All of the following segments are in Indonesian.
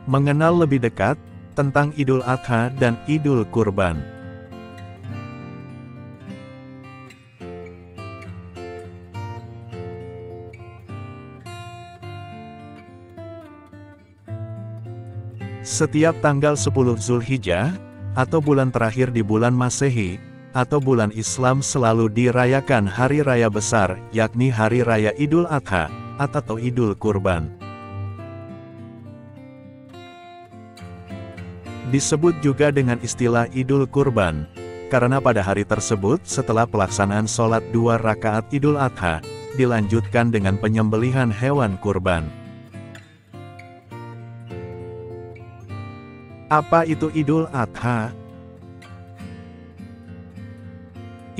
Mengenal lebih dekat tentang Idul Adha dan Idul Kurban. Setiap tanggal 10 Zulhijjah, atau bulan terakhir di bulan Masehi, atau bulan Islam selalu dirayakan hari raya besar, yakni Hari Raya Idul Adha, atau Idul Kurban. Disebut juga dengan istilah Idul Kurban, karena pada hari tersebut setelah pelaksanaan sholat 2 rakaat Idul Adha, dilanjutkan dengan penyembelihan hewan kurban. Apa itu Idul Adha?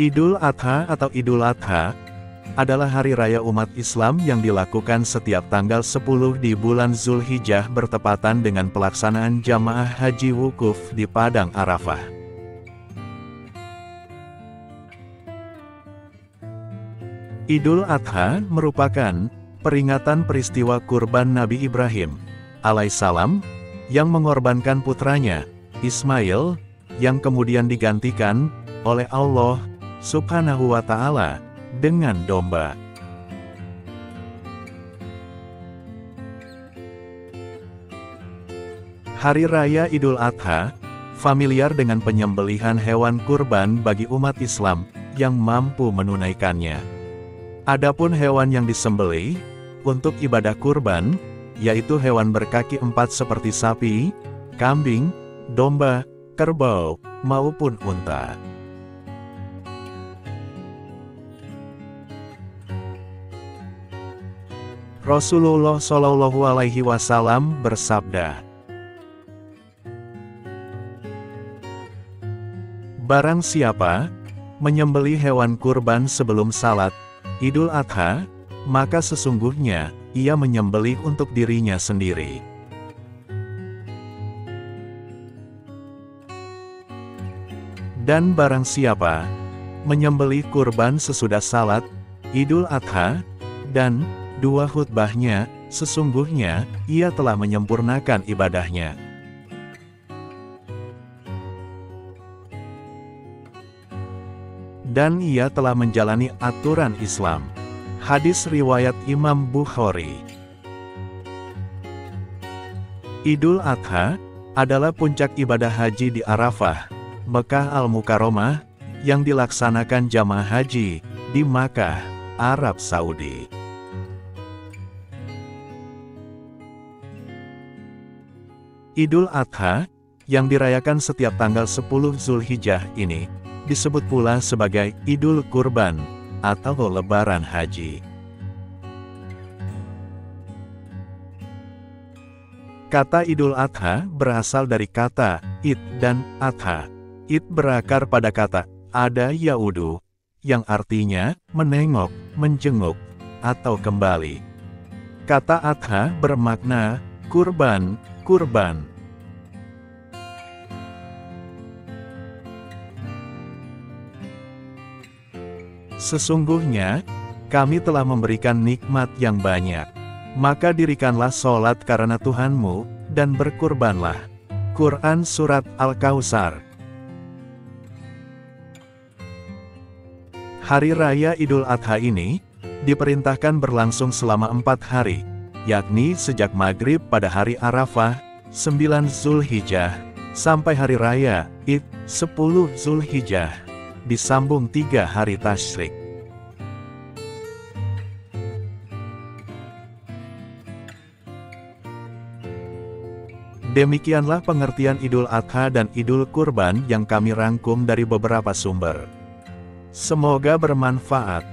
Idul Adha atau Idul Adha adalah hari raya umat Islam yang dilakukan setiap tanggal 10 di bulan Zulhijjah bertepatan dengan pelaksanaan jamaah haji wukuf di Padang Arafah. Idul Adha merupakan peringatan peristiwa kurban Nabi Ibrahim alaihissalam yang mengorbankan putranya, Ismail, yang kemudian digantikan oleh Allah Subhanahu wa Ta'ala dengan domba. Hari Raya Idul Adha familiar dengan penyembelihan hewan kurban bagi umat Islam yang mampu menunaikannya. Adapun hewan yang disembelih untuk ibadah kurban, yaitu hewan berkaki 4 seperti sapi, kambing, domba, kerbau, maupun unta. Rasulullah Shallallahu Alaihi Wasallam bersabda, "Barang siapa menyembelih hewan kurban sebelum salat Idul Adha, maka sesungguhnya ia menyembelih untuk dirinya sendiri. Dan barang siapa menyembelih kurban sesudah salat Idul Adha dan 2 khutbahnya, sesungguhnya ia telah menyempurnakan ibadahnya." Dan ia telah menjalani aturan Islam. Hadis riwayat Imam Bukhari. Idul Adha adalah puncak ibadah haji di Arafah, Mekah Al-Mukarramah, yang dilaksanakan jamaah haji di Makkah, Arab Saudi. Idul Adha, yang dirayakan setiap tanggal 10 Zulhijjah ini, disebut pula sebagai Idul Kurban, atau Lebaran Haji. Kata Idul Adha berasal dari kata Id dan Adha. Id berakar pada kata ada yaudu, yang artinya menengok, menjenguk, atau kembali. Kata Adha bermakna kurban, kurban. Sesungguhnya, kami telah memberikan nikmat yang banyak. Maka dirikanlah sholat karena Tuhanmu, dan berkurbanlah. Quran Surat Al-Kautsar. Hari Raya Idul Adha ini, diperintahkan berlangsung selama 4 hari, yakni sejak maghrib pada hari Arafah, 9 Zulhijjah, sampai hari Raya Id, 10 Zulhijjah. Disambung 3 hari tasyrik. Demikianlah pengertian Idul Adha dan Idul Kurban yang kami rangkum dari beberapa sumber. Semoga bermanfaat.